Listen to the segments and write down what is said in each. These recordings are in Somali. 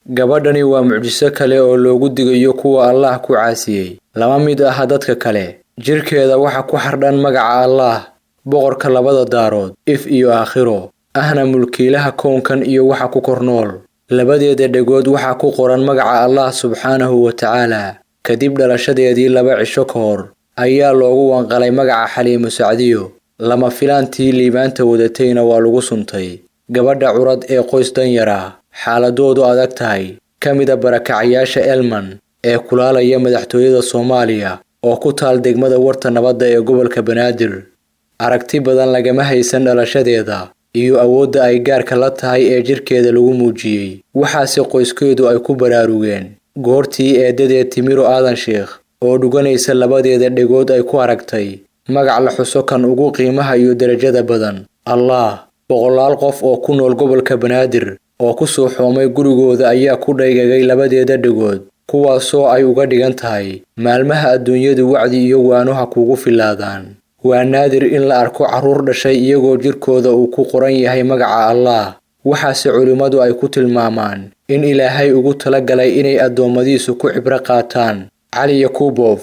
Gabadhani waa mucjiso kale oo loogu digayo kuwa Allah ku caasiyay. Lama mid ah dadka kale. Jirkeeda waxa ku xardhan magaca Allah, boqorka labada daarood, if iyo aakhiro, ahna mulkiilaha koonkan iyo waxa ku kornool. Labadeeda dhagood waxa ku qoran magaca Allah subxaanahu wa ta'ala. Kadib dhalashadeedii 2 cisho ka hor ayaa loogu wanqalay magaca Xaliimo Sacdiyo. Lama filaantii liibaanta wadatayna waa lagu suntay. Gabadha curad ee qoys danyar ah, xaaladoodu adag tahay, ka mid ah barakacayaasha Elman ee kulaalaya madaxtooyada Soomaaliya oo ku taal degmada Warta Nabadda ee gobolka Banaadir. Aragti badan lagama haysan dhalashadeeda iyo awoodda ay gaarka la tahay ee jirkeeda lagu muujiyay. Waxaase qoyskeedu ay ku baraarugeen goortii eedadeed Timiro Aadan Sheekh oo dhuganaysa labadeeda dhagood ay ku aragtay magac la xuso kan ugu qiimaha iyo darajada badan, Allah. Boqolaal qof oo ku nool gobolka Banaadir oo ku soo xoomay gurigooda ayaa ku dhaygagay labadeeda dhagood, kuwaasoo ay uga dhigan tahay maalmaha adduunyadu wacdi iyo waanoha kugu filaadaan. Waa naadir in la arko carruur dhashay iyagoo jirkooda uu ku qoran yahay magaca Allah. Waxaase culimadu ay ku tilmaamaan in Ilaahay ugu talagalay inay addoommadiisu ku cibro qaataan. Cali Yakuubov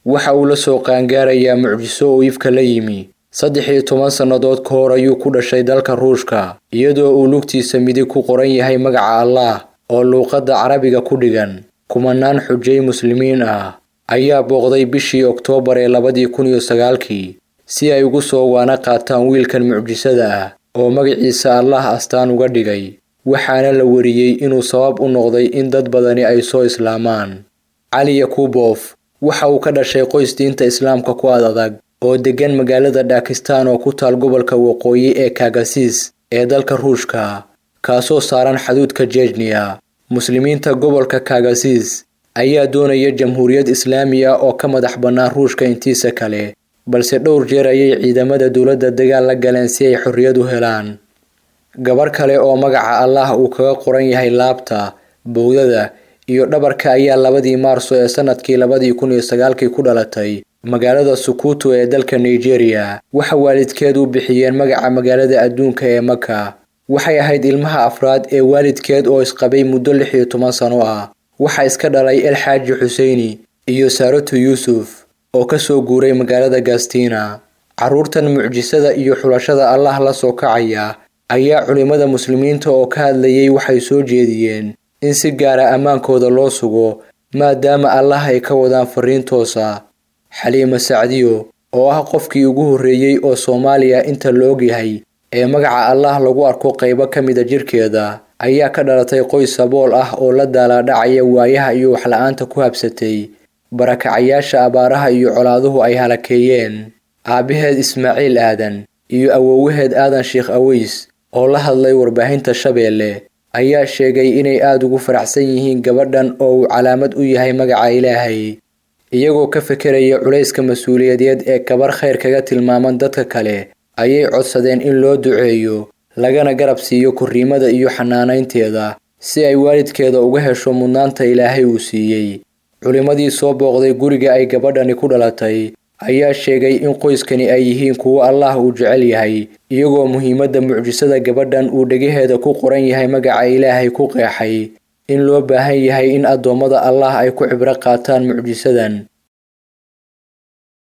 waxa uu la soo qaangaarayaa mucjiso uu ifka la yimi. 13 sannadood ka hor ayuu ku dhashay dalka Ruushka, iyadoo uu lugtiisa midig ku qoran yahay magaca Allah oo luuqadda Carabiga ku dhigan. Kumanaan xujay muslimiin ah ayaa booqday bishii Oktoobar ee 2009 si ay ugu soo waana qaataan wiilkan mucjisada ah oo magaciisa Allah astaan uga dhigay. Waxaana la wariyay inuu sabab u noqday in dad badani ay soo islaamaan. Cali Yakuubov waxa uu ka dhashay qoys diinta Islaamka ku adag oo degan magaalada Dagestan oo ku taal gobolka waqooyi ee Kagasis ee dalka Ruushka, kaasoo saaran xuduudka Chechnya. Muslimiinta gobolka Kagasis ayaa doonaya jamhuuriyad Islaami ah oo ka madax bannaan Ruushka intiisa kale, balse dhowr jeer ayay ciidamada dowladda dagaal la galeen si ay xorriyad u helaan. Gabar kale oo magaca Allah uu kaga qoran yahay laabta, bowdada iyo dhabarka ayaa 2 Maarso ee sanadkii 2009 ku dhalatay magaalada Sokoto ee dalka Nigeria. Waxa waalidkeed u bixiyeen magaca magaalada adduunka ee Maka. Waxay ahayd ilmaha afraad ee waalidkeed oo isqabay muddo 16 sano ah. Waxa iska dhalay El Xaaji Xuseini iyo Saaratu Yuusuf oo ka soo guuray magaalada Gastina. Carruurtan mucjisada iyo xulashada Allah la soo kacaya ayaa culimada muslimiinta oo ka hadlayay waxay soo jeediyeen in si gaar ah ammaankooda loo sugo maadaama Allah ay ka wadaan fariin toos ah. Xaliimo Sacdiyo oo ah qofkii ugu horreeyay oo Soomaaliya inta la og yahay ee magaca Allah lagu arko qaybo ka mid ah jirkeeda, ayaa ka dhalatay qoys sabool ah oo la daalaa-dhacaya waayaha iyo wax la'aanta ku habsatay barakacayaasha abaaraha iyo colaaduhu ay halakeeyeen. Aabaheed Ismaaciil Aadan iyo awoowaheed Aadan Sheekh Aweys oo la hadlay warbaahinta Shabeelle ayaa sheegay inay aad ugu faraxsan yihiin gabadhan oo uu calaamad u yahay magaca Ilaahay. Iyagoo ka fekeraya culayska mas'uuliyadeed ee kabar khayr kaga tilmaaman dadka kale, ayay codsadeen in loo duceeyo, lagana garab siiyo korriimada iyo xanaanaynteeda si ay waalidkeeda uga hesho mudnaanta Ilaahay uu siiyey. Culimadii soo booqday guriga ay gabadhani ku dhalatay ayaa sheegay in qoyskani ay yihiin kuwo Allah uu jecel yahay, iyagoo muhiimadda mucjisada gabadhan uu dhagaheeda ku qoran yahay magaca Ilaahay ku qeexay in loo baahan yahay in addoommada Allah ay ku cibro qaataan mucjisadan.